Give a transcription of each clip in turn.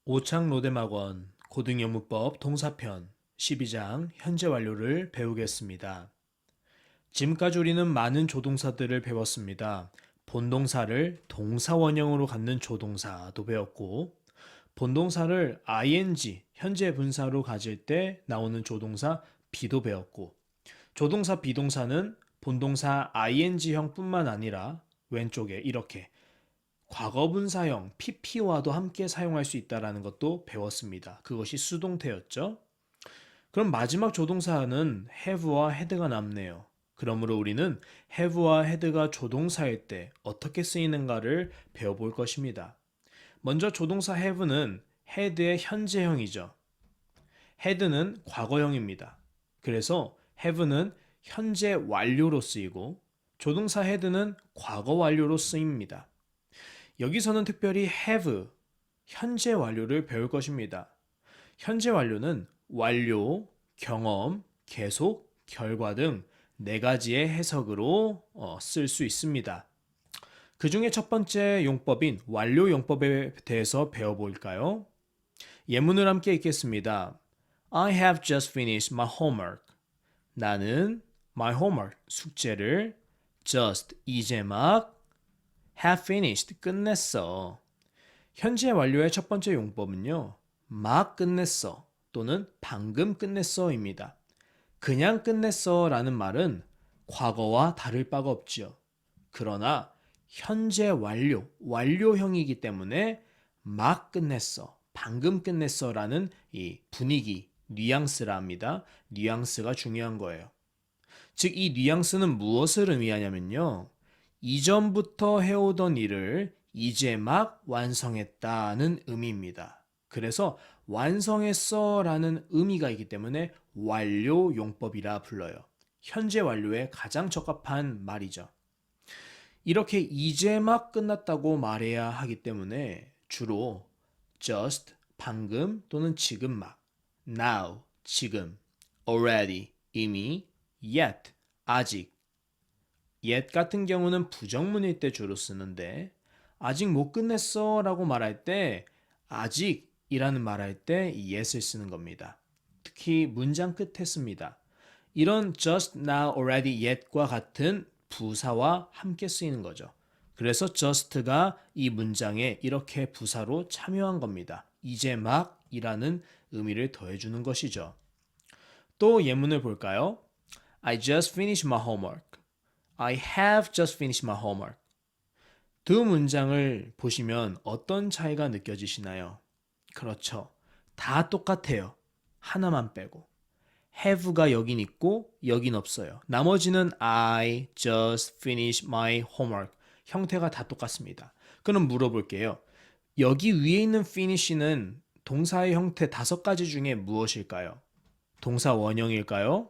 오창 로데막원 고등영문법 동사편 12장 현재 완료를 배우겠습니다. 지금까지 우리는 많은 조동사들을 배웠습니다. 본동사를 동사 원형으로 갖는 조동사도 배웠고, 본동사를 ing 현재 분사로 가질 때 나오는 조동사 be도 배웠고, 조동사 비동사는 본동사 ing형뿐만 아니라 왼쪽에 이렇게 과거분사형 pp와도 함께 사용할 수 있다는 것도 배웠습니다. 그것이 수동태였죠. 그럼 마지막 조동사는 have와 had가 남네요. 그러므로 우리는 have와 had가 조동사일 때 어떻게 쓰이는가를 배워볼 것입니다. 먼저 조동사 have는 had의 현재형이죠. had는 과거형입니다. 그래서 have는 현재 완료로 쓰이고 조동사 had는 과거 완료로 쓰입니다. 여기서는 특별히 have, 현재 완료를 배울 것입니다. 현재 완료는 완료, 경험, 계속, 결과 등 네 가지의 해석으로 쓸 수 있습니다. 그 중에 첫 번째 용법인 완료 용법에 대해서 배워볼까요? 예문을 함께 읽겠습니다. I have just finished my homework. 나는 my homework, 숙제를 just, 이제 막 have finished, 끝냈어. 현재 완료의 첫 번째 용법은요. 막 끝냈어 또는 방금 끝냈어입니다. 그냥 끝냈어 라는 말은 과거와 다를 바가 없지요. 그러나 현재 완료, 완료형이기 때문에 막 끝냈어, 방금 끝냈어 라는 이 분위기, 뉘앙스라 합니다. 뉘앙스가 중요한 거예요. 즉, 이 뉘앙스는 무엇을 의미하냐면요. 이전부터 해오던 일을 이제 막 완성했다는 의미입니다. 그래서 완성했어 라는 의미가 있기 때문에 완료 용법이라 불러요. 현재 완료에 가장 적합한 말이죠. 이렇게 이제 막 끝났다고 말해야 하기 때문에 주로 just, 방금 또는 지금 막, now, 지금, already, 이미, yet, 아직, yet 같은 경우는 부정문일 때 주로 쓰는데 아직 못 끝냈어 라고 말할 때 아직이라는 말할 때 yet을 쓰는 겁니다. 특히 문장 끝에 씁니다. 이런 just, now, already, yet과 같은 부사와 함께 쓰이는 거죠. 그래서 just가 이 문장에 이렇게 부사로 참여한 겁니다. 이제 막이라는 의미를 더해주는 것이죠. 또 예문을 볼까요? I just finished my homework. I have just finished my homework. 두 문장을 보시면 어떤 차이가 느껴지시나요? 그렇죠. 다 똑같아요. 하나만 빼고. have가 여긴 있고 여긴 없어요. 나머지는 I just finished my homework. 형태가 다 똑같습니다. 그럼 물어볼게요. 여기 위에 있는 finish는 동사의 형태 5가지 중에 무엇일까요? 동사 원형일까요?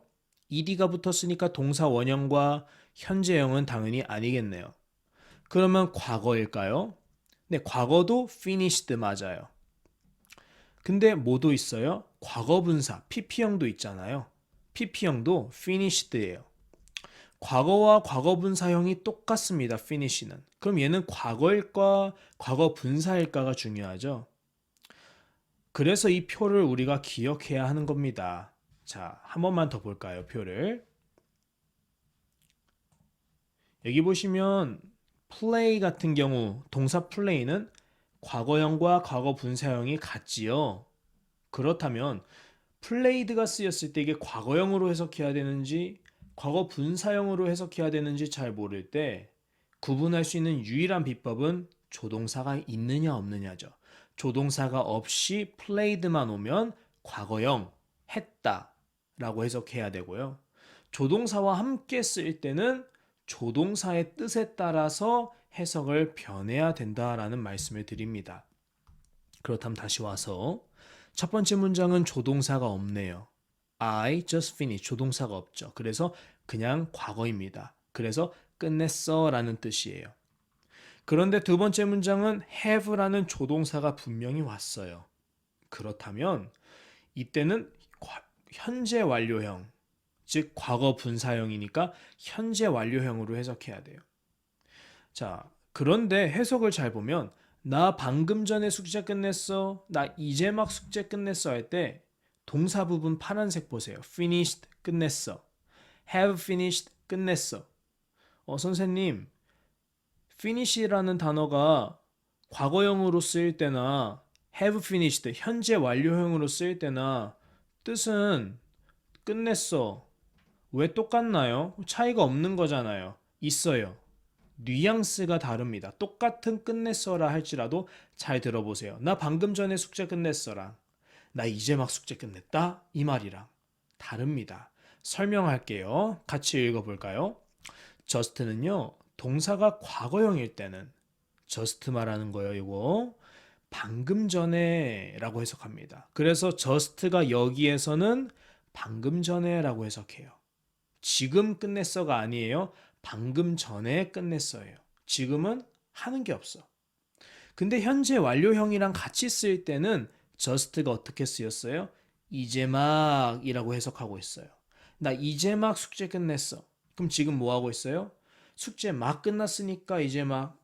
ed가 붙었으니까 동사 원형과 현재형은 당연히 아니겠네요. 그러면 과거일까요? 네, 과거도 finished 맞아요. 근데 뭐도 있어요? 과거분사, pp형도 있잖아요. pp형도 finished예요. 과거와 과거분사형이 똑같습니다. finish는. 그럼 얘는 과거일까, 과거분사일까가 중요하죠. 그래서 이 표를 우리가 기억해야 하는 겁니다. 자, 한 번만 더 볼까요, 표를. 여기 보시면 play 같은 경우 동사 play는 과거형과 과거분사형이 같지요. 그렇다면 played가 쓰였을 때 이게 과거형으로 해석해야 되는지 과거분사형으로 해석해야 되는지 잘 모를 때 구분할 수 있는 유일한 비법은 조동사가 있느냐 없느냐죠. 조동사가 없이 played만 오면 과거형, 했다 라고 해석해야 되고요. 조동사와 함께 쓸 때는 조동사의 뜻에 따라서 해석을 변해야 된다라는 말씀을 드립니다. 그렇다면 다시 와서 첫 번째 문장은 조동사가 없네요. I just finished. 조동사가 없죠. 그래서 그냥 과거입니다. 그래서 끝냈어 라는 뜻이에요. 그런데 두 번째 문장은 have라는 조동사가 분명히 왔어요. 그렇다면 이때는 현재 완료형, 즉 과거 분사형이니까 현재 완료형으로 해석해야 돼요. 자, 그런데 해석을 잘 보면 나 방금 전에 숙제 끝냈어. 나 이제 막 숙제 끝냈어 할 때 동사 부분 파란색 보세요. finished 끝냈어. have finished 끝냈어. 선생님, finish라는 단어가 과거형으로 쓰일 때나 have finished 현재 완료형으로 쓰일 때나 뜻은 끝냈어. 왜 똑같나요? 차이가 없는 거잖아요. 있어요. 뉘앙스가 다릅니다. 똑같은 끝냈어라 할지라도 잘 들어보세요. 나 방금 전에 숙제 끝냈어랑 나 이제 막 숙제 끝냈다 이 말이랑 다릅니다. 설명할게요. 같이 읽어볼까요? just는요 동사가 과거형일 때는 just 말하는 거예요. 이거 방금 전에 라고 해석합니다. 그래서 just가 여기에서는 방금 전에 라고 해석해요. 지금 끝냈어가 아니에요. 방금 전에 끝냈어예요. 지금은 하는 게 없어. 근데 현재 완료형이랑 같이 쓸 때는 just가 어떻게 쓰였어요? 이제 막이라고 해석하고 있어요. 나 이제 막 숙제 끝냈어. 그럼 지금 뭐 하고 있어요? 숙제 막 끝났으니까 이제 막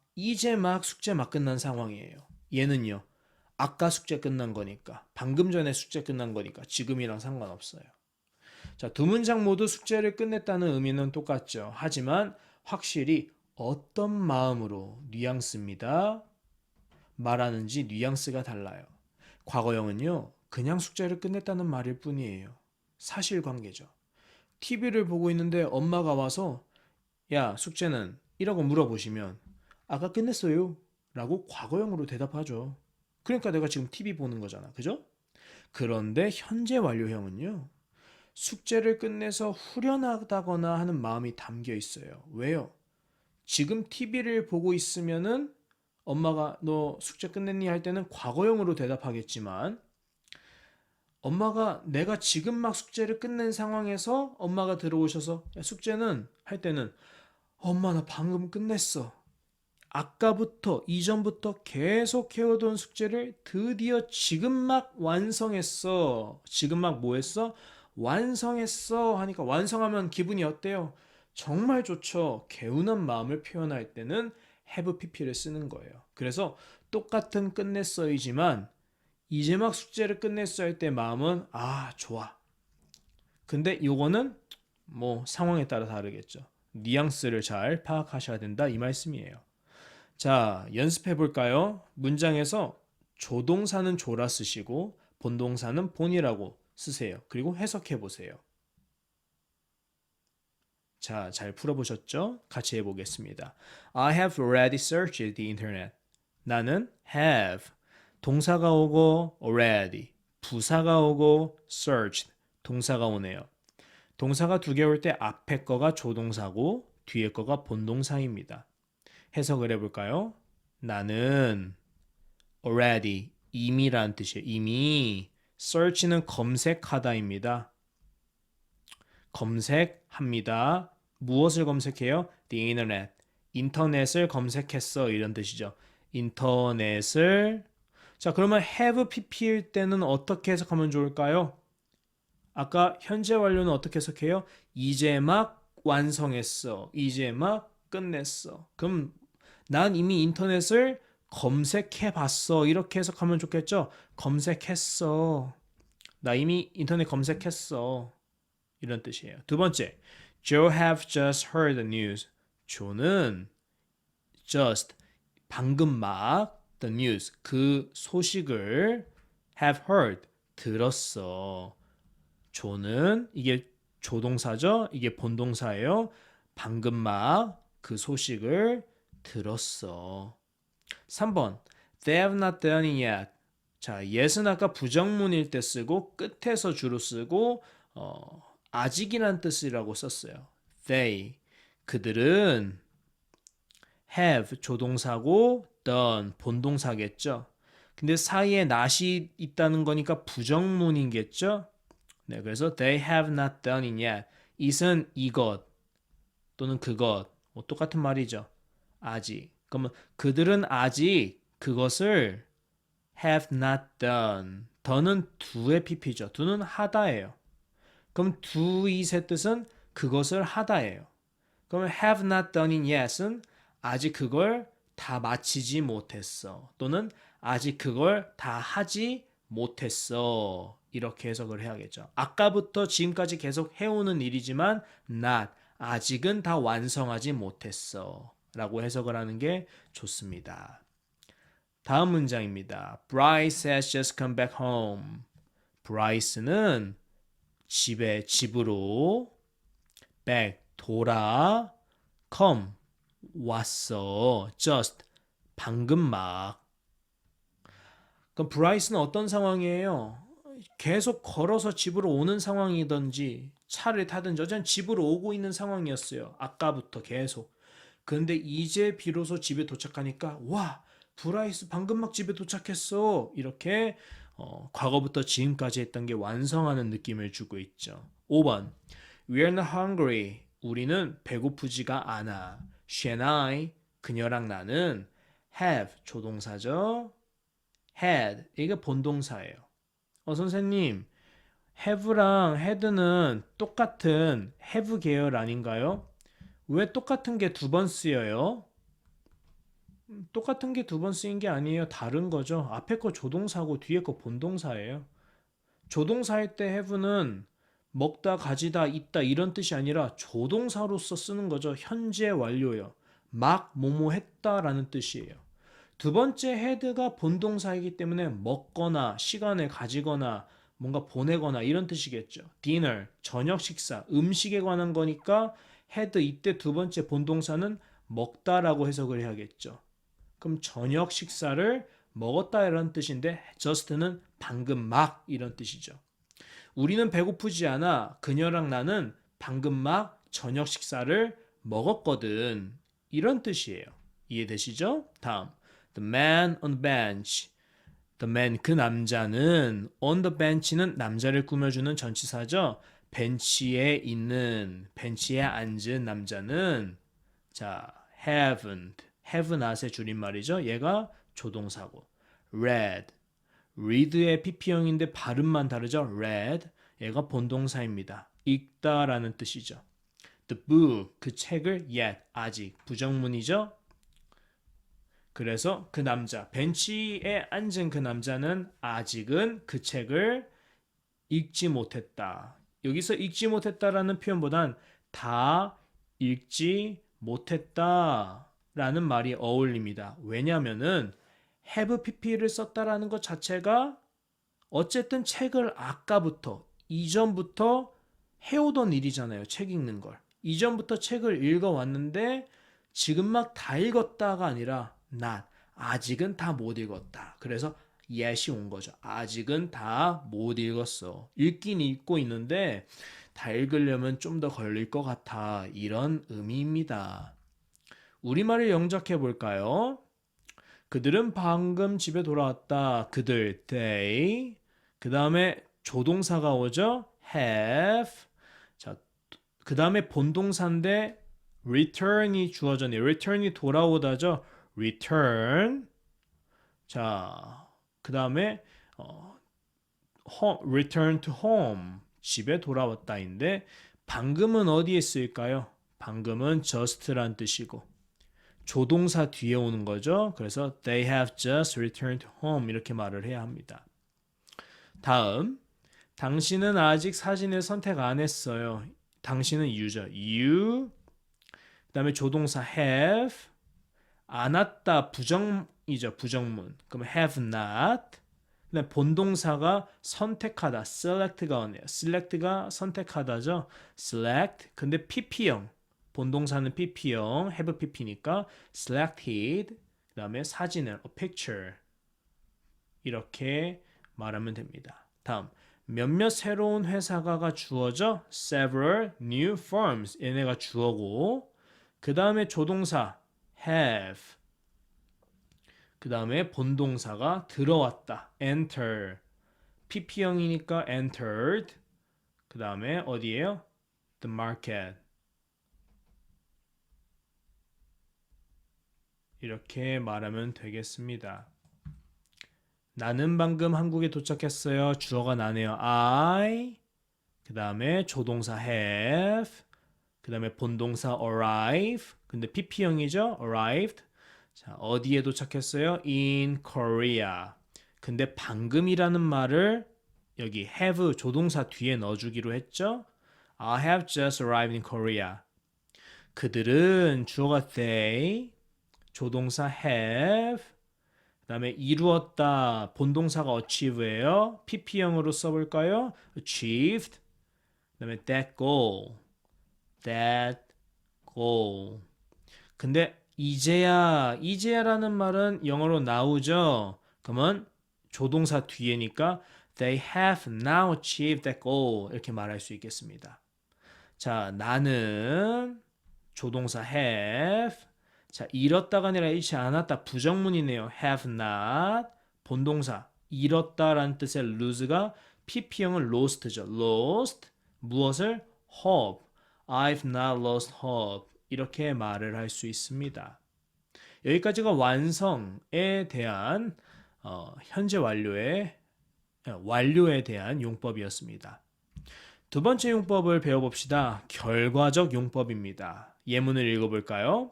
숙제 막 끝난 상황이에요. 얘는요. 아까 숙제 끝난 거니까, 방금 전에 숙제 끝난 거니까 지금이랑 상관없어요. 자, 두 문장 모두 숙제를 끝냈다는 의미는 똑같죠. 하지만 확실히 어떤 마음으로 뉘앙스입니다. 말하는지 뉘앙스가 달라요. 과거형은요, 그냥 숙제를 끝냈다는 말일 뿐이에요. 사실관계죠. TV를 보고 있는데 엄마가 와서 야, 숙제는? 이라고 물어보시면 아까 끝냈어요. 라고 과거형으로 대답하죠. 그러니까 내가 지금 TV 보는 거잖아. 그죠? 그런데 현재 완료형은요. 숙제를 끝내서 후련하다거나 하는 마음이 담겨 있어요. 왜요? 지금 TV를 보고 있으면은 엄마가 너 숙제 끝냈니? 할 때는 과거형으로 대답하겠지만 엄마가 내가 지금 막 숙제를 끝낸 상황에서 엄마가 들어오셔서 야, 숙제는? 할 때는 엄마 나 방금 끝냈어. 아까부터 이전부터 계속 해오던 숙제를 드디어 지금 막 완성했어. 지금 막 뭐 했어? 완성했어 하니까 완성하면 기분이 어때요? 정말 좋죠. 개운한 마음을 표현할 때는 have pp를 쓰는 거예요. 그래서 똑같은 끝냈어이지만 이제 막 숙제를 끝냈어 할 때 마음은 아 좋아. 근데 요거는 뭐 상황에 따라 다르겠죠. 뉘앙스를 잘 파악하셔야 된다 이 말씀이에요. 자, 연습해 볼까요? 문장에서 조동사는 조라 쓰시고 본동사는 본이라고 쓰세요. 그리고 해석해 보세요. 자, 잘 풀어보셨죠? 같이 해보겠습니다. I have already searched the internet. 나는 have. 동사가 오고 already. 부사가 오고 searched. 동사가 오네요. 동사가 두 개 올 때 앞에 거가 조동사고 뒤에 거가 본동사입니다. 해석을 해볼까요? 나는 already 이미라는 뜻이에요. 이미 search는 검색하다입니다. 검색합니다. 무엇을 검색해요? The internet. 인터넷을 검색했어 이런 뜻이죠. 인터넷을 자 그러면 have pp일 때는 어떻게 해석하면 좋을까요? 아까 현재 완료는 어떻게 해석해요? 이제 막 완성했어. 이제 막 끝냈어. 그럼 난 이미 인터넷을 검색해 봤어. 이렇게 해석하면 좋겠죠? 검색했어. 나 이미 인터넷 검색했어. 이런 뜻이에요. 두 번째, Joe have just heard the news. 조는 just 방금 막 the news 그 소식을 have heard 들었어. 조는 이게 조동사죠. 이게 본동사예요. 방금 막 그 소식을 들었어. 3번 They have not done it yet. 자, yet은 아까 부정문일 때 쓰고 끝에서 주로 쓰고 아직이란 뜻이라고 썼어요. They 그들은 have 조동사고 done 본동사겠죠. 근데 사이에 not이 있다는 거니까 부정문이겠죠. 네, 그래서 they have not done it yet. it은 이것 또는 그것 뭐 똑같은 말이죠. 아직. 그러면 그들은 아직 그것을 have not done. 더는 do의 pp죠. do는 하다예요. 그럼 do it의 뜻은 그것을 하다예요. 그러면 have not done it yet은 아직 그걸 다 마치지 못했어. 또는 아직 그걸 다 하지 못했어. 이렇게 해석을 해야겠죠. 아까부터 지금까지 계속 해오는 일이지만 not, 아직은 다 완성하지 못했어. 라고 해석을 하는 게 좋습니다. 다음 문장입니다. Bryce has just come back home. 브라이스는 집으로 back, 돌아, come, 왔어. just, 방금 막. 그럼 브라이스는 어떤 상황이에요? 계속 걸어서 집으로 오는 상황이든지 차를 타든지 어쨌든 집으로 오고 있는 상황이었어요. 아까부터 계속. 근데 이제 비로소 집에 도착하니까 와, 브라이스 방금 막 집에 도착했어. 이렇게 과거부터 지금까지 했던 게 완성하는 느낌을 주고 있죠. 5번. We're not hungry. 우리는 배고프지가 않아. She and I, 그녀랑 나는 have, 조동사죠. had, 이게 본동사예요. 선생님, have랑 had는 똑같은 have 계열 아닌가요? 왜 똑같은 게 두 번 쓰여요? 똑같은 게 두 번 쓰인 게 아니에요. 다른 거죠. 앞에 거 조동사고 뒤에 거 본동사예요. 조동사일 때 have는 먹다, 가지다, 있다 이런 뜻이 아니라 조동사로서 쓰는 거죠. 현재 완료요. 막 뭐뭐 했다라는 뜻이에요. 두 번째 had가 본동사이기 때문에 먹거나 시간을 가지거나 뭔가 보내거나 이런 뜻이겠죠. dinner, 저녁 식사, 음식에 관한 거니까 had 이때 두 번째 본동사는 먹다라고 해석을 해야겠죠. 그럼 저녁 식사를 먹었다 이런 뜻인데 just는 방금 막 이런 뜻이죠. 우리는 배고프지 않아. 그녀랑 나는 방금 막 저녁 식사를 먹었거든. 이런 뜻이에요. 이해되시죠? 다음. The man on the bench. The man, 그 남자는 on the bench는 남자를 꾸며주는 전치사죠. 벤치에 앉은 남자는 자, have not의 줄임말이죠. 얘가 조동사고. read, read의 pp형인데 발음만 다르죠. read, 얘가 본동사입니다. 읽다라는 뜻이죠. The book, 그 책을 yet, 아직, 부정문이죠. 그래서 그 남자, 벤치에 앉은 그 남자는 아직은 그 책을 읽지 못했다. 여기서 읽지 못했다라는 표현보단 다 읽지 못했다라는 말이 어울립니다. 왜냐하면은 have pp를 썼다라는 것 자체가 어쨌든 책을 아까부터 이전부터 해오던 일이잖아요. 책 읽는 걸. 이전부터 책을 읽어왔는데 지금 막 다 읽었다가 아니라 not, 아직은 다 못 읽었다. 그래서 yet이 온 거죠. 아직은 다 못 읽었어. 읽긴 읽고 있는데 다 읽으려면 좀 더 걸릴 것 같아. 이런 의미입니다. 우리말을 영작해 볼까요? 그들은 방금 집에 돌아왔다. 그들, they. 그 다음에 조동사가 오죠. have. 자, 그 다음에 본동사인데 return이 주어졌네요. return이 돌아오다죠. return. 자, 그 다음에 return to home. 집에 돌아왔다인데 방금은 어디에 쓰일까요? 방금은 just란 뜻이고 조동사 뒤에 오는 거죠. 그래서 they have just returned home 이렇게 말을 해야 합니다. 다음, 당신은 아직 사진을 선택 안 했어요. 당신은 you죠. you. 그 다음에 조동사 have. 안 왔다 부정이죠. 부정문. 그럼 have not. 그다음 본동사가 선택하다. select가 오네요. select가 선택하다죠. select. 근데 pp형. 본동사는 pp형. have pp니까 selected. 그다음에 사진을 a picture. 이렇게 말하면 됩니다. 다음. 몇몇 새로운 회사가가 주어져 several new firms. 얘네가 주어고 그 다음에 조동사 have. 그 다음에 본동사가 들어왔다. enter. pp형이니까 entered. 그 다음에 어디예요? the market. 이렇게 말하면 되겠습니다. 나는 방금 한국에 도착했어요. 주어가 나네요. I. 그 다음에 조동사 have. 그 다음에 본동사 arrive. 근데 pp형이죠. arrived. 자, 어디에 도착했어요? In Korea. 근데 방금이라는 말을 여기 have 조동사 뒤에 넣어주기로 했죠? I have just arrived in Korea. 그들은 주어가 they, 조동사 have, 그 다음에 이루었다. 본동사가 achieve예요. pp형으로 써볼까요? achieved. 그 다음에 that goal. that goal. 근데 이제야라는 말은 영어로 now죠. 그러면 조동사 뒤에니까 they have now achieved that goal 이렇게 말할 수 있겠습니다. 자, 나는 조동사 have. 자, 이뤘다가 아니라 잃지 않았다. 부정문이네요. have not. 본동사 잃었다라는 뜻의 lose가 pp형은 lost죠. lost. 무엇을? hope. I've not lost hope. 이렇게 말을 할 수 있습니다. 여기까지가 완성에 대한 현재 완료에 대한 용법이었습니다. 두 번째 용법을 배워봅시다. 결과적 용법입니다. 예문을 읽어볼까요?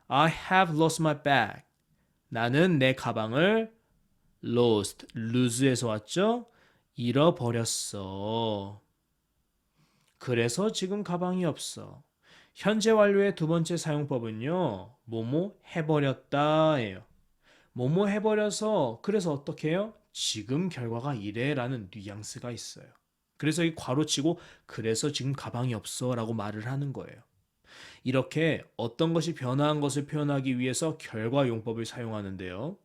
I have lost my bag. 나는 내 가방을 lose에서 왔죠? 잃어버렸어. 그래서 지금 가방이 없어. 현재 완료의 두 번째 사용법은요. 뭐뭐 해버렸다예요. 뭐뭐 해버려서 그래서 어떻게 해요? 지금 결과가 이래라는 뉘앙스가 있어요. 그래서 이 괄호치고 그래서 지금 가방이 없어 라고 말을 하는 거예요. 이렇게 어떤 것이 변화한 것을 표현하기 위해서 결과용법을 사용하는데요.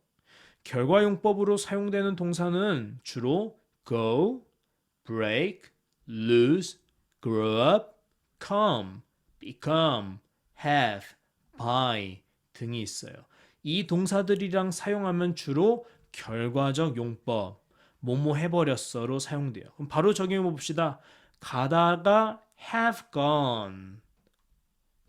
결과용법으로 사용되는 동사는 주로 go, break, lose, grow up, come, become, have, buy 등이 있어요. 이 동사들이랑 사용하면 주로 결과적 용법, 뭐뭐 해버렸어로 사용돼요. 그럼 바로 적용해 봅시다. 가다가 have gone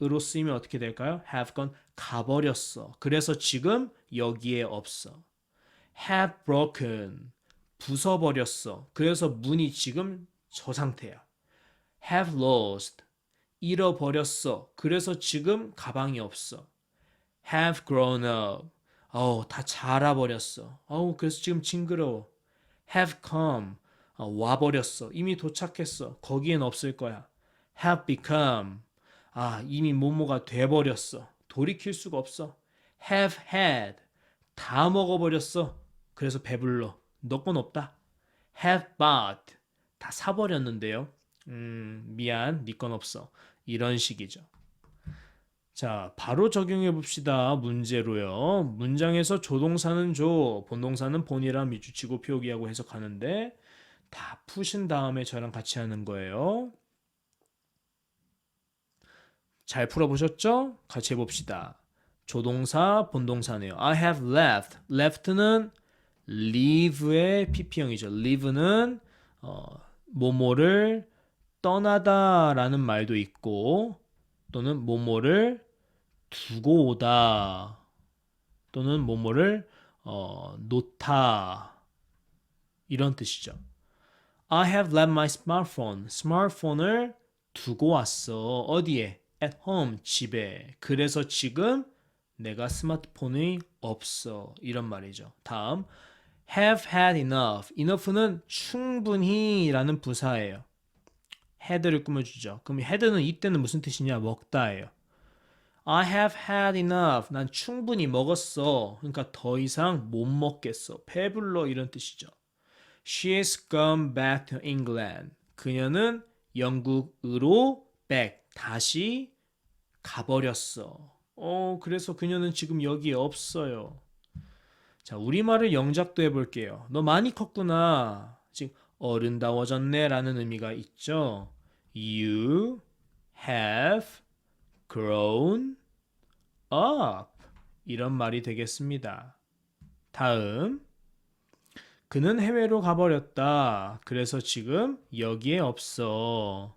으로 쓰이면 어떻게 될까요? have gone, 가버렸어. 그래서 지금 여기에 없어. have broken, 부숴버렸어. 그래서 문이 지금 저 상태야. have lost, 잃어버렸어. 그래서 지금 가방이 없어. have grown up, 다 자라버렸어. 그래서 지금 징그러워. have come, 와버렸어. 이미 도착했어. 거기엔 없을 거야. have become, 이미 뭐뭐가 돼버렸어. 돌이킬 수가 없어. have had, 다 먹어버렸어. 그래서 배불러. 너 건 없다. have bought, 다 사버렸는데요. 미안, 네 건 없어. 이런 식이죠. 자, 바로 적용해 봅시다. 문제로요. 문장에서 조동사는 조, 본동사는 본이라 미주치고 표기하고 해석하는데 다 푸신 다음에 저랑 같이 하는 거예요. 잘 풀어보셨죠? 같이 해봅시다. 조동사, 본동사네요. I have left. left는 leave의 pp형이죠. leave는 뭐뭐를 떠나다라는 말도 있고 또는 뭐뭐를 두고 오다 또는 뭐뭐를 놓다 이런 뜻이죠. I have left my smartphone. 스마트폰을 두고 왔어. 어디에? At home, 집에. 그래서 지금 내가 스마트폰이 없어. 이런 말이죠. 다음, have had enough. enough는 충분히 라는 부사예요. had를 꾸며주죠. 그럼 had는 이때는 무슨 뜻이냐? 먹다예요. I have had enough. 난 충분히 먹었어. 그러니까 더 이상 못 먹겠어. 배불러 이런 뜻이죠. She has gone back to England. 그녀는 영국으로 back, 다시 가버렸어. 그래서 그녀는 지금 여기에 없어요. 자, 우리말을 영작도 해볼게요. 너 많이 컸구나. 지금 어른다워졌네 라는 의미가 있죠. You have grown up. 이런 말이 되겠습니다. 다음. 그는 해외로 가버렸다. 그래서 지금 여기에 없어.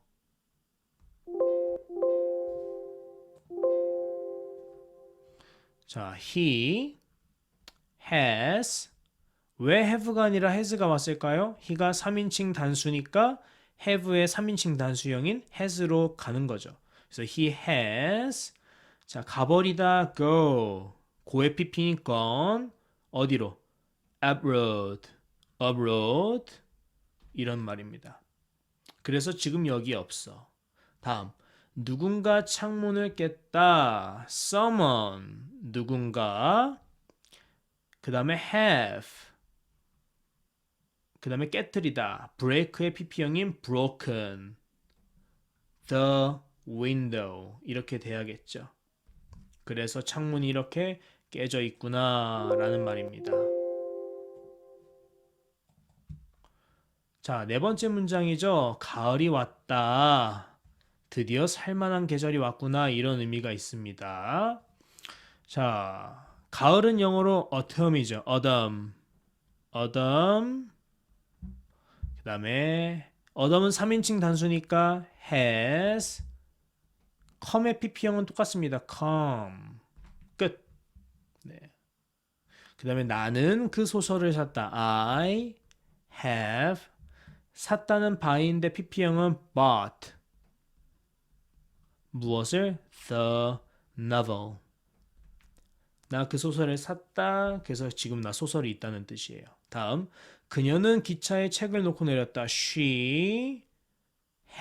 자, he has. 왜 have가 아니라 has가 왔을까요? he가 3인칭 단수니까 have의 3인칭 단수형인 has로 가는 거죠. 그래서 he has. 자, 가버리다 go. 고의 PP니까 어디로? abroad, abroad 이런 말입니다. 그래서 지금 여기 없어. 다음 누군가 창문을 깼다. someone 누군가 그 다음에 have 그 다음에 깨트리다. break의 pp형인 broken the window 이렇게 돼야겠죠. 그래서 창문이 이렇게 깨져 있구나 라는 말입니다. 자, 네 번째 문장이죠. 가을이 왔다. 드디어 살만한 계절이 왔구나 이런 의미가 있습니다. 자, 가을은 영어로 autumn이죠. autumn. autumn. 그 다음에 autumn은 3인칭 단수니까 has. come의 pp형은 똑같습니다. come. 끝. 네. 그 다음에 나는 그 소설을 샀다. I have. 샀다는 buy인데 pp형은 bought. 무엇을? The novel. 나 그 소설을 샀다. 그래서 지금 나 소설이 있다는 뜻이에요. 다음, 그녀는 기차에 책을 놓고 내렸다. She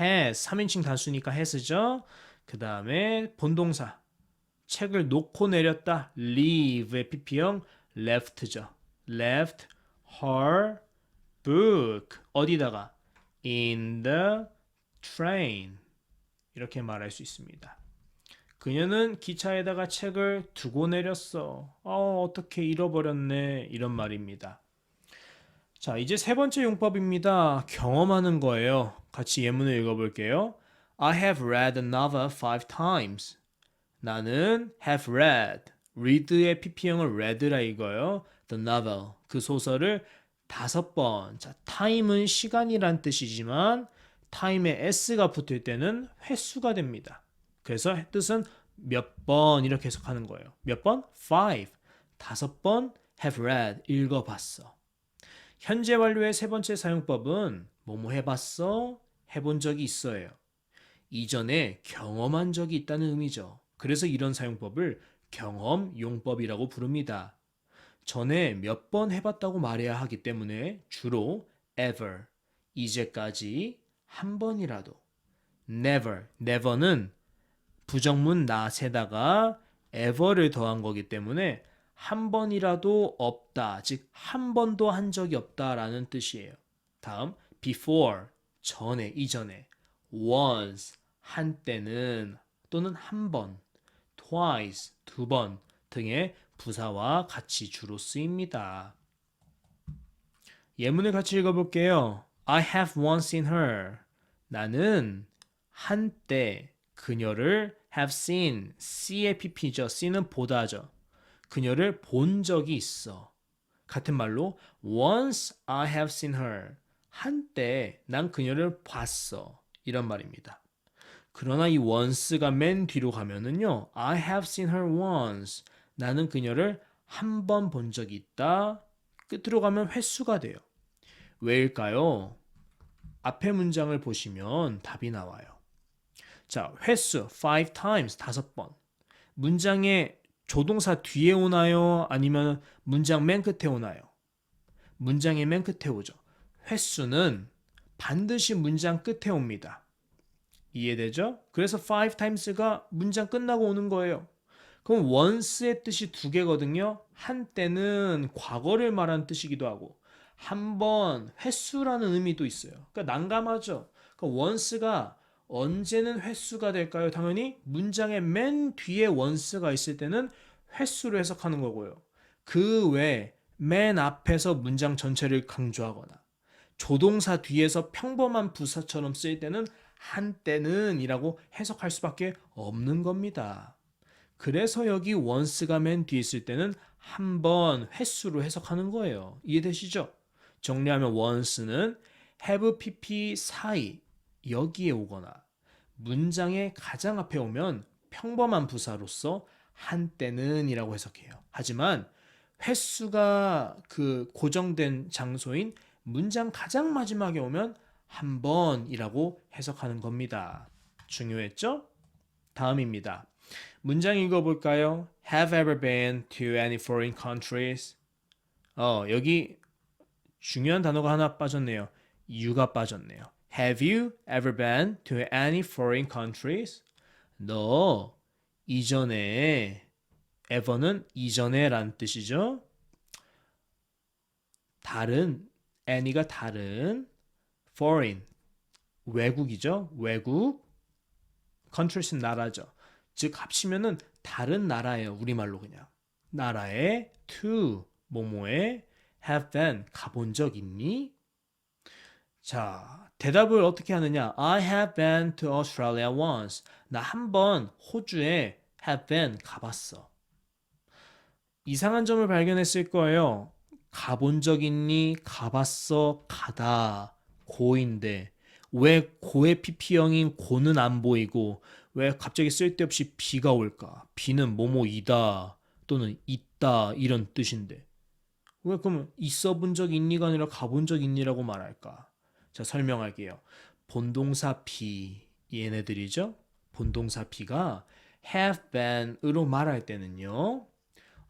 has. 3인칭 단수니까 has죠. 그 다음에 본동사. 책을 놓고 내렸다. leave의 pp형 left죠. left her book. 어디다가? in the train. 이렇게 말할 수 있습니다. 그녀는 기차에다가 책을 두고 내렸어. 어떻게 잃어버렸네. 이런 말입니다. 자, 이제 세 번째 용법입니다. 경험하는 거예요. 같이 예문을 읽어볼게요. I have read a novel 5 times. 나는 have read. read의 pp형을 read라 읽어요. The novel. 그 소설을 5번. 자, time은 시간이란 뜻이지만 time에 s가 붙을 때는 횟수가 됩니다. 그래서 뜻은 몇 번 이렇게 해석하는 거예요. 몇 번? 5. 5번 have read. 읽어봤어. 현재 완료의 세 번째 사용법은 뭐뭐 해봤어? 해본 적이 있어요. 이전에 경험한 적이 있다는 의미죠. 그래서 이런 사용법을 경험용법이라고 부릅니다. 전에 몇 번 해봤다고 말해야 하기 때문에 주로 ever, 이제까지 한 번이라도, never, never는 부정문 not에다가 ever를 더한 거기 때문에 한 번이라도 없다, 즉 한 번도 한 적이 없다라는 뜻이에요. 다음, before, 전에, 이전에, once, 한때는 또는 한 번, twice, 2번 등의 부사와 같이 주로 쓰입니다. 예문을 같이 읽어볼게요. I have once seen her. 나는 한때 그녀를 have seen, see의 pp죠. see는 보다죠. 그녀를 본 적이 있어. 같은 말로 once I have seen her. 한때 난 그녀를 봤어. 이런 말입니다. 그러나 이 once가 맨 뒤로 가면은요. I have seen her once. 나는 그녀를 한 번 본 적이 있다. 끝으로 가면 횟수가 돼요. 왜일까요? 앞에 문장을 보시면 답이 나와요. 자, 횟수 5 times 5번. 문장의 조동사 뒤에 오나요? 아니면 문장 맨 끝에 오나요? 문장의 맨 끝에 오죠. 횟수는 반드시 문장 끝에 옵니다. 이해되죠? 그래서 5 times가 문장 끝나고 오는 거예요. 그럼 once의 뜻이 두 개거든요. 한때는 과거를 말하는 뜻이기도 하고 한 번 횟수라는 의미도 있어요. 그러니까 난감하죠. 그러니까 once가 언제는 횟수가 될까요? 당연히 문장의 맨 뒤에 once가 있을 때는 횟수로 해석하는 거고요. 그 외에 맨 앞에서 문장 전체를 강조하거나 조동사 뒤에서 평범한 부사처럼 쓰일 때는 한때는 이라고 해석할 수밖에 없는 겁니다. 그래서 여기 once가 맨 뒤에 있을 때는 한 번 횟수로 해석하는 거예요. 이해되시죠? 정리하면 once는 have pp 사이 여기에 오거나 문장의 가장 앞에 오면 평범한 부사로서 한때는 이라고 해석해요. 하지만 횟수가 그 고정된 장소인 문장 가장 마지막에 오면 한 번이라고 해석하는 겁니다. 중요했죠? 다음입니다. 문장 읽어볼까요? Have ever been to any foreign countries? 여기 중요한 단어가 하나 빠졌네요. you가 빠졌네요. Have you ever been to any foreign countries? 너 이전에 ever는 이전에 라는 뜻이죠. 다른 any가 다른 foreign 외국이죠. 외국 countries 나라죠. 즉 합치면은 다른 나라예요. 우리말로 그냥 나라에 to 뭐뭐에 have been 가본 적 있니? 자, 대답을 어떻게 하느냐? I have been to Australia once. 나 한 번 호주에 have been 가봤어. 이상한 점을 발견했을 거예요. 가본 적 있니? 가봤어. 가다. 고인데 왜 고의 PP형인 고는 안 보이고 왜 갑자기 쓸데없이 비가 올까? 비는 뭐뭐이다 또는 있다 이런 뜻인데 왜 그러면 있어 본 적 있니가 아니라 가본 적 있니라고 말할까? 자, 설명할게요. 본동사 be 얘네들이죠. 본동사 be가 have been으로 말할 때는요.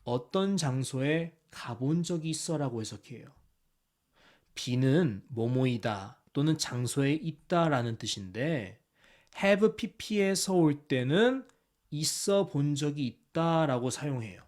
어떤 장소에 가본 적이 있어라고 해석해요. be는 뭐뭐이다 또는 장소에 있다라는 뜻인데 have pp에서 올 때는 있어 본 적이 있다라고 사용해요.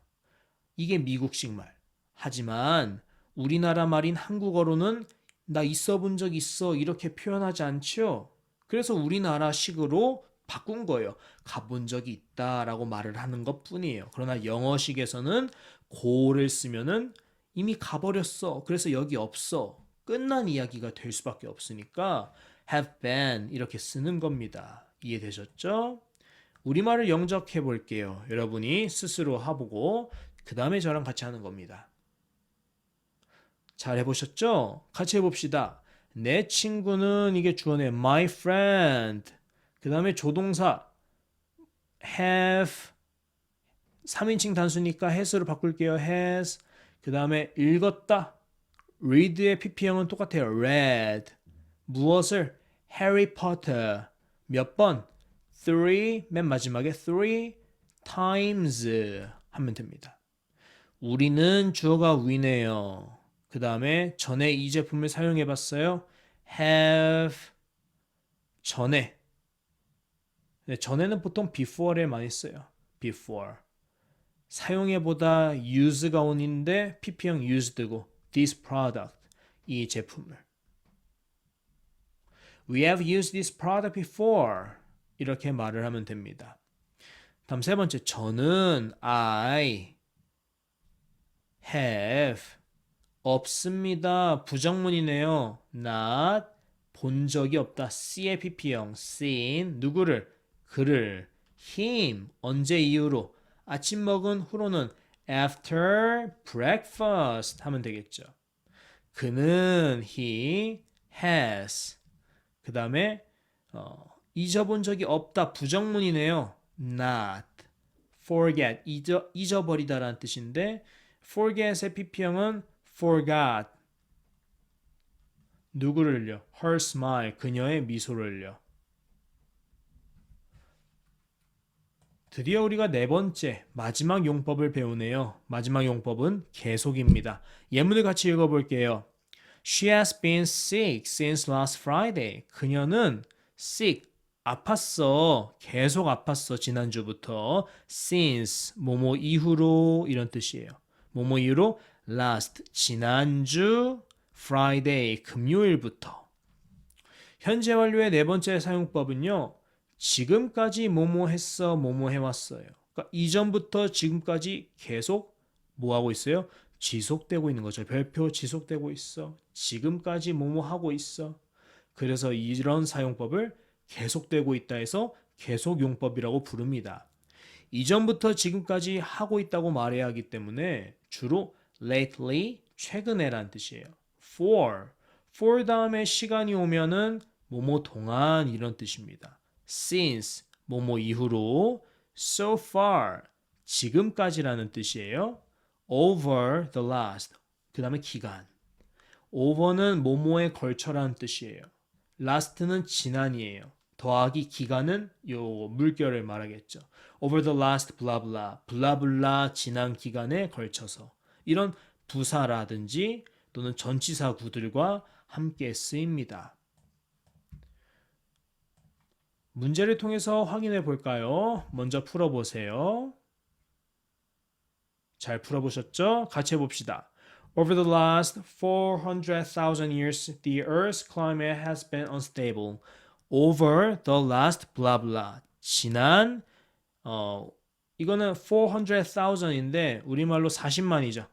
이게 미국식 말. 하지만 우리나라 말인 한국어로는 나 있어 본 적 있어 이렇게 표현하지 않죠. 그래서 우리나라식으로 바꾼 거예요. 가본 적이 있다라고 말을 하는 것 뿐이에요. 그러나 영어식에서는 go를 쓰면은 이미 가버렸어. 그래서 여기 없어. 끝난 이야기가 될 수밖에 없으니까 have been 이렇게 쓰는 겁니다. 이해되셨죠? 우리말을 영작해 볼게요. 여러분이 스스로 해보고 그 다음에 저랑 같이 하는 겁니다. 잘 해보셨죠? 같이 해봅시다. 내 친구는 이게 주어네. My friend. 그 다음에 조동사 have 3인칭 단수니까 has로 바꿀게요. has. 그 다음에 읽었다. read의 pp형은 똑같아요. read. 무엇을? Harry Potter. 몇 번? 3. 맨 마지막에 3 times 하면 됩니다. 우리는 주어가 we네요. 그 다음에 전에 이 제품을 사용해 봤어요. have 전에. 네, 전에는 보통 before에 많이 써요. before. 사용해보다 use가 온인데 pp형 used고 this product 이 제품을 We have used this product before 이렇게 말을 하면 됩니다. 다음 세 번째 저는 I have 없습니다. 부정문이네요. not 본 적이 없다. C의 pp형 seen 누구를? 그를 him 언제 이후로? 아침 먹은 후로는 after breakfast 하면 되겠죠. 그는 he has 그 다음에 잊어본 적이 없다. 부정문이네요. not forget 잊어버리다라는 뜻인데 forget의 pp형은 forgot 누구를요? her smile 그녀의 미소를요. 드디어 우리가 네 번째 마지막 용법을 배우네요. 마지막 용법은 계속입니다. 예문을 같이 읽어볼게요. She has been sick since last Friday. 그녀는 sick, 아팠어. 계속 아팠어. 지난주부터. since, 뭐뭐 이후로 이런 뜻이에요. 뭐뭐 이후로 last, 지난주 Friday, 금요일부터. 현재 완료의 네 번째 사용법은요. 지금까지 뭐뭐 했어, 뭐뭐 해왔어요. 그러니까 이전부터 지금까지 계속 뭐 하고 있어요? 지속되고 있는 거죠. 별표 지속되고 있어. 지금까지 뭐뭐 하고 있어. 그래서 이런 사용법을 계속되고 있다 해서 계속용법이라고 부릅니다. 이전부터 지금까지 하고 있다고 말해야 하기 때문에 주로 lately, 최근에란 뜻이에요. for 다음에 시간이 오면은 뭐뭐 동안 이런 뜻입니다. since, 뭐뭐 이후로, so far, 지금까지라는 뜻이에요. over the last, 그 다음에 기간. over는 뭐뭐에 걸쳐라는 뜻이에요. last는 지난이에요. 더하기 기간은 요 물결을 말하겠죠. over the last blah blah blah blah 지난 기간에 걸쳐서 이런 부사라든지 또는 전치사 구들과 함께 쓰입니다. 문제를 통해서 확인해 볼까요? 먼저 풀어보세요. 잘 풀어보셨죠? 같이 해봅시다. Over the last 400,000 years, the Earth's climate has been unstable. Over the last blah blah. 지난 이거는 400,000인데 우리말로 40만이죠.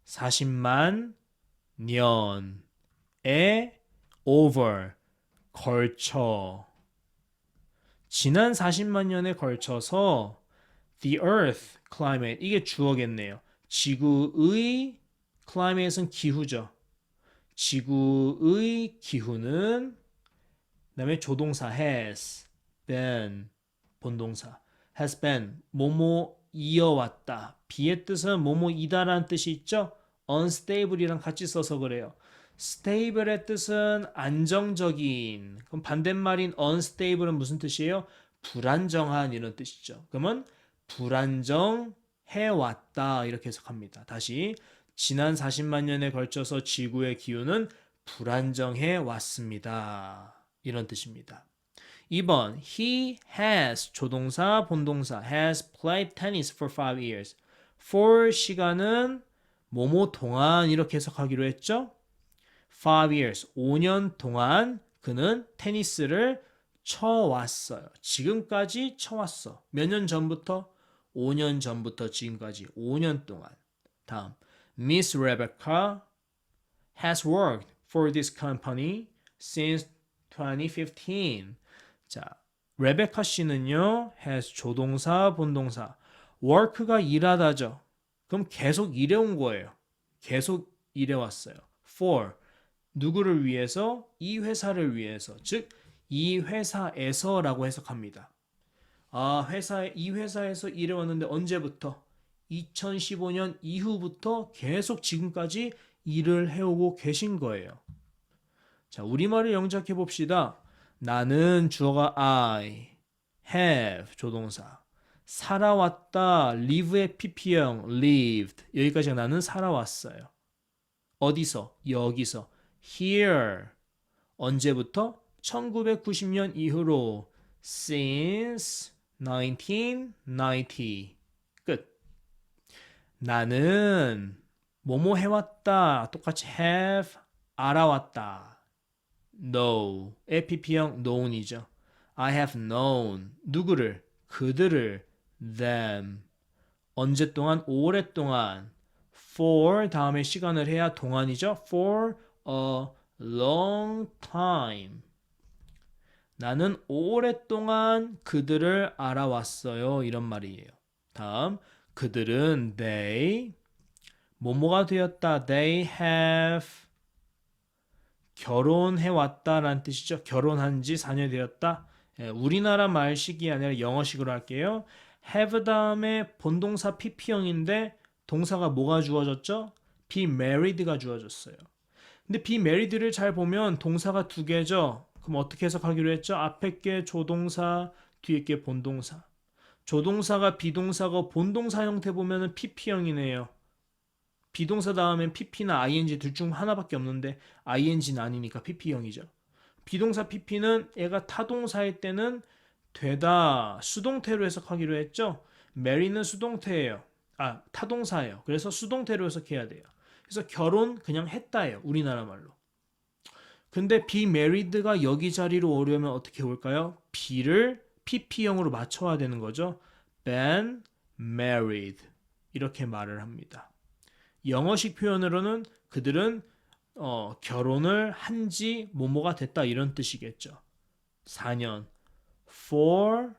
40만 년에 over 걸쳐 지난 40만 년에 걸쳐서 the earth climate 이게 주어겠네요. 지구의 climate은 기후죠. 지구의 기후는 그다음에 조동사 has been 본동사 has been 뭐뭐 이어왔다. be의 뜻은 뭐뭐이다라는 뜻이 있죠. unstable이랑 같이 써서 그래요. stable의 뜻은 안정적인. 그럼 반대말인 unstable은 무슨 뜻이에요? 불안정한 이런 뜻이죠. 그러면 불안정해왔다 이렇게 해석합니다. 다시 지난 40만 년에 걸쳐서 지구의 기후는 불안정해 왔습니다. 이런 뜻입니다. 2번 He has 조동사 본동사 has played tennis for 5 years. for 시간은 뭐뭐 동안 이렇게 해석하기로 했죠. 5 years 5년 동안 그는 테니스를 쳐왔어요. 지금까지 쳐왔어. 몇 년 전부터? 5년 전부터 지금까지 5년 동안. 다음 Miss Rebecca has worked for this company since 2015. 자, 레베카 씨는요, has 조동사, 본동사, work가 일하다죠. 그럼 계속 일해온 거예요. 계속 일해왔어요. for 누구를 위해서? 이 회사를 위해서. 즉, 이 회사에서라고 해석합니다. 이 회사에서 일해왔는데 언제부터? 2015년 이후부터 계속 지금까지 일을 해오고 계신 거예요. 자, 우리말을 영작해 봅시다. 나는 주어가 I, have 조동사, 살아왔다 live의 pp형 lived 여기까지 나는 살아왔어요. 어디서? 여기서 here 언제부터? 1990년 이후로 since 1990 끝. 나는 뭐뭐 해왔다 똑같이 have 알아왔다 know의 pp형 known이죠. I have known 누구를? 그들을 them 언제 동안? 오랫동안 for 다음에 시간을 해야 동안이죠. for a long time 나는 오랫동안 그들을 알아왔어요. 이런 말이에요. 다음 그들은 they 뭐뭐가 되었다. They have 결혼해왔다라는 뜻이죠. 결혼한 지 4년 되었다. 우리나라 말식이 아니라 영어식으로 할게요. have 다음에 본동사 pp형인데 동사가 뭐가 주어졌죠? be married가 주어졌어요. 근데 be married를 잘 보면 동사가 두 개죠. 그럼 어떻게 해석하기로 했죠? 앞에 게 조동사, 뒤에 게 본동사. 조동사가 비동사고 본동사 형태 보면은 pp형이네요. 비동사 다음엔 pp나 ing 둘 중 하나밖에 없는데 ing는 아니니까 pp형이죠. 비동사 pp는 얘가 타동사일 때는 되다 수동태로 해석하기로 했죠. marry는 수동태예요. 타동사예요. 그래서 수동태로 해석해야 돼요. 그래서 결혼 그냥 했다예요. 우리나라 말로. 근데 be married가 여기 자리로 오려면 어떻게 올까요? be를 pp형으로 맞춰야 되는 거죠. been married 이렇게 말을 합니다. 영어식 표현으로는 그들은 결혼을 한지 뭐뭐가 됐다 이런 뜻이겠죠. 4년 for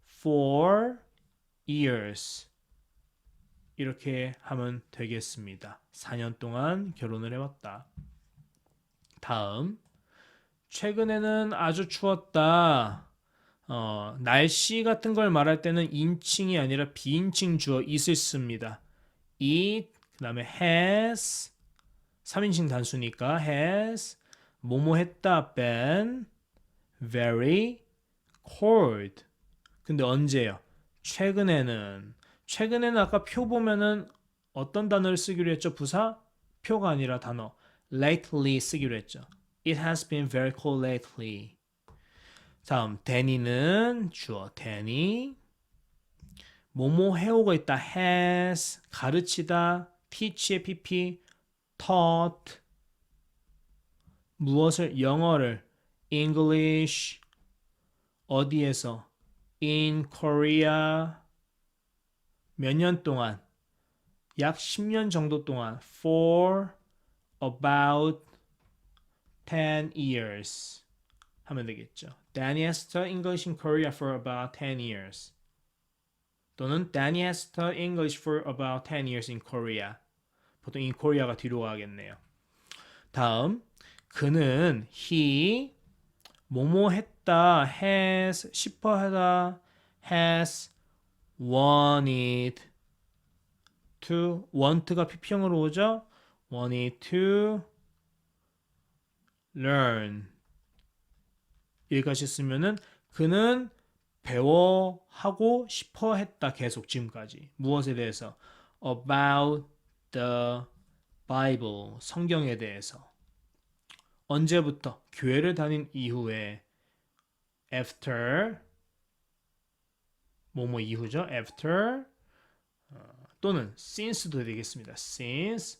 4 years 이렇게 하면 되겠습니다. 4년 동안 결혼을 해왔다. 다음 최근에는 아주 추웠다. 날씨 같은 걸 말할 때는 인칭이 아니라 비인칭 주어 it을 씁니다. it 그 다음에 has 3인칭 단수니까 has 뭐뭐 했다 been very cold. 근데 언제요? 최근에는 아까 표 보면은 어떤 단어를 쓰기로 했죠? 부사? 표가 아니라 단어. lately 쓰기로 했죠. It has been very cold lately. 다음, 데니는 주어 데니. 뭐뭐 해오고 있다. has, 가르치다. teach의 pp, taught. 무엇을? 영어를. English. 어디에서? In Korea. 몇 년 동안? 약 10년 정도 동안. For about 10 years. 하면 되겠죠. Danny has taught English in Korea for about 10 years. 또는 Danny has taught English for about 10 years in Korea. 보통 in Korea가 뒤로 가겠네요. 다음, 그는 he 뭐뭐 했다, has 싶어 하다, has wanted to, want가 pp형으로 오죠? wanted to learn. 여기까지 쓰면은 그는 배워하고 싶어 했다. 계속 지금까지. 무엇에 대해서? About the Bible. 성경에 대해서. 언제부터? 교회를 다닌 이후에. After. 뭐뭐 이후죠? After. 또는 since도 되겠습니다. Since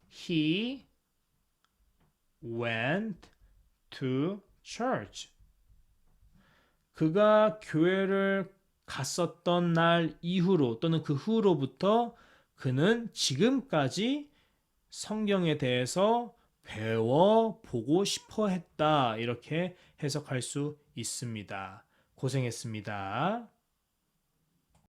he went to church. 그가 교회를 갔었던 날 이후로 또는 그 후로부터 그는 지금까지 성경에 대해서 배워보고 싶어 했다. 이렇게 해석할 수 있습니다. 고생했습니다.